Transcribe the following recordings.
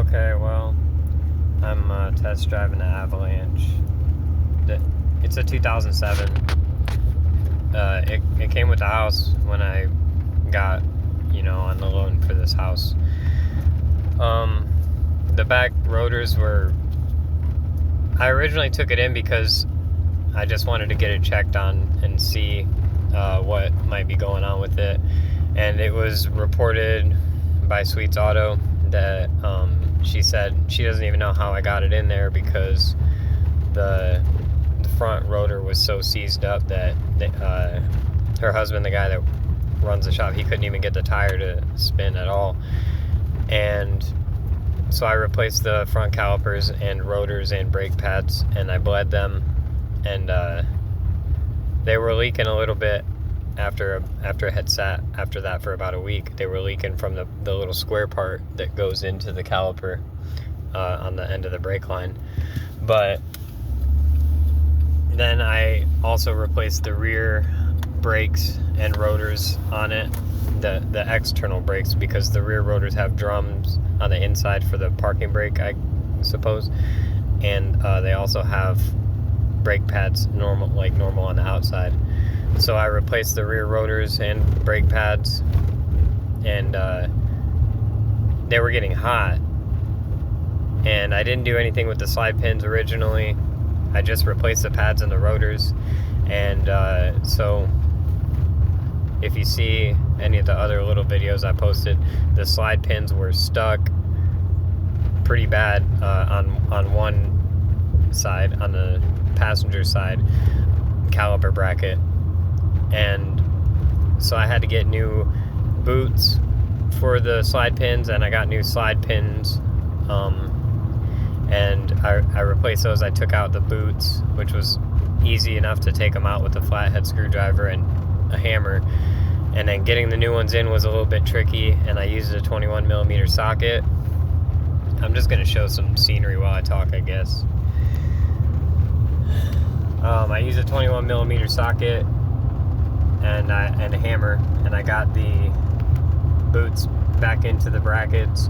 Okay, well, I'm test driving the Avalanche. It's a 2007. It came with the house when I got, on the loan for this house. The back rotors were... I originally took it in because I just wanted to get it checked on and see what might be going on with it. And it was reported by Sweet's Auto that she said she doesn't even know how I got it in there because the front rotor was so seized up that her husband, the guy that runs the shop, he couldn't even get the tire to spin at all. And so I replaced the front calipers and rotors and brake pads, and I bled them, and they were leaking a little bit after it had sat after that for about a week. They were leaking from the little square part that goes into the caliper on the end of the brake line. But then I also replaced the rear brakes and rotors on it, the external brakes, because the rear rotors have drums on the inside for the parking brake, I suppose, and they also have brake pads normal on the outside. So I replaced the rear rotors and brake pads, and they were getting hot, and I didn't do anything with the slide pins originally. I just replaced the pads and the rotors, and so if you see any of the other little videos I posted, the slide pins were stuck pretty bad on one side, on the passenger side caliper bracket, and so I had to get new boots for the slide pins, and I got new slide pins, and I replaced those. I took out the boots, which was easy enough to take them out with a flathead screwdriver and a hammer, and then getting the new ones in was a little bit tricky, and I used a 21mm socket. I'm just going to show some scenery while I talk, I guess. I used a 21mm socket and a hammer, and I got the boots back into the brackets,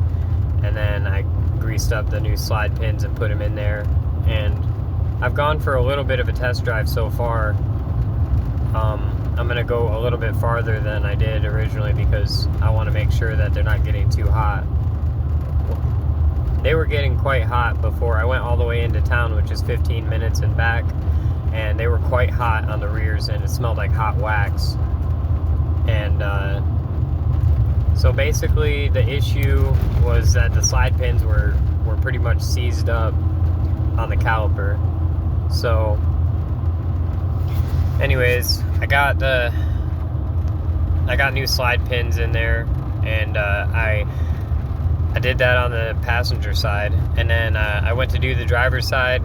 and then I greased up the new slide pins and put them in there. And I've gone for a little bit of a test drive so far. I'm going to go a little bit farther than I did originally because I want to make sure that they're not getting too hot. They were getting quite hot before I went all the way into town, which is 15 minutes and back, and they were quite hot on the rears, and it smelled like hot wax. And so basically the issue was that the slide pins were pretty much seized up on the caliper. So anyways, I got new slide pins in there, and I did that on the passenger side, and then I went to do the driver's side.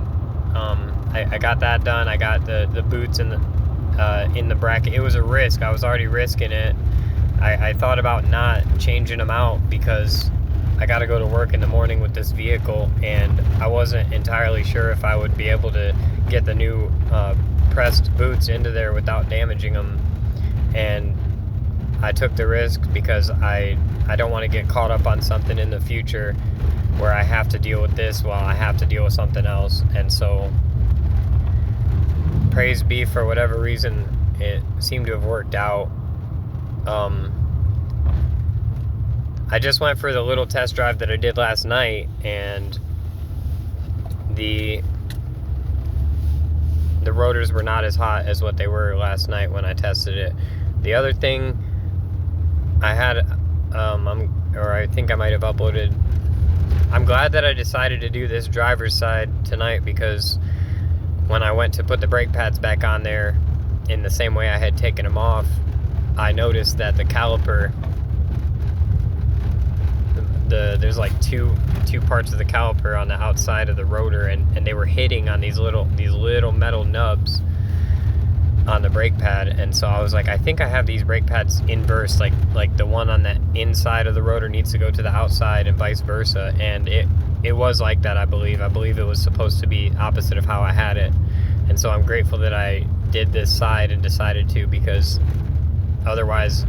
I got that done. I got the boots in the bracket. It was a risk. I was already risking it. I thought about not changing them out because I got to go to work in the morning with this vehicle, and I wasn't entirely sure if I would be able to get the new pressed boots into there without damaging them. And I took the risk because I don't want to get caught up on something in the future where I have to deal with this while I have to deal with something else. And so praise be, for whatever reason, it seemed to have worked out. I just went for the little test drive that I did last night, and the rotors were not as hot as what they were last night when I tested it. The other thing I had, I think I might have uploaded, I'm glad that I decided to do this driver's side tonight, because when I went to put the brake pads back on there in the same way I had taken them off, I noticed that the caliper, there's like two parts of the caliper on the outside of the rotor, and they were hitting on these little metal nubs on the brake pad. And so I was like, I think I have these brake pads inverse, like the one on the inside of the rotor needs to go to the outside and vice versa. And it was like that, I believe it was supposed to be opposite of how I had it. And so I'm grateful that I did this side and decided to, because otherwise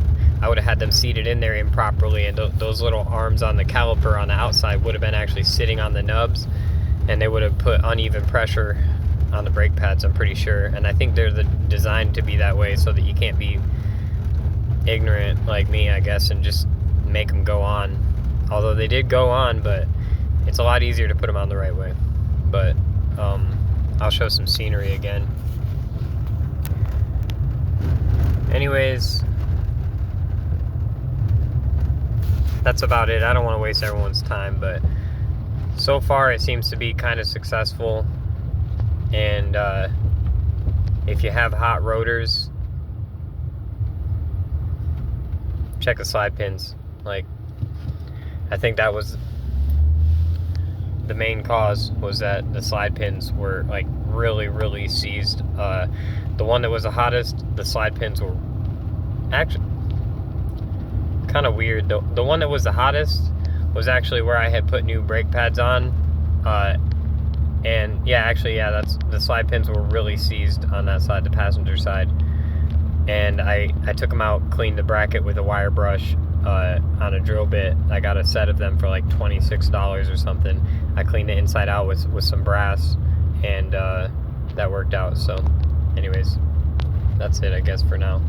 I would have had them seated in there improperly, and those little arms on the caliper on the outside would have been actually sitting on the nubs, and they would have put uneven pressure on the brake pads, I'm pretty sure. And I think they're designed to be that way so that you can't be ignorant like me, I guess, and just make them go on. Although they did go on, but it's a lot easier to put them on the right way. But I'll show some scenery again. Anyways, that's about it. I don't want to waste everyone's time, but so far it seems to be kind of successful. And if you have hot rotors, check the slide pins. Like, I think that was the main cause, was that the slide pins were like really seized. The one that was the hottest, the slide pins were actually kind of weird. The one that was the hottest was actually where I had put new brake pads on, and yeah, that's the slide pins were really seized on that side, the passenger side. And I took them out, cleaned the bracket with a wire brush on a drill bit. I got a set of them for like $26 or something. I cleaned it inside out with some brass, and that worked out. So anyways, that's it, I guess, for now.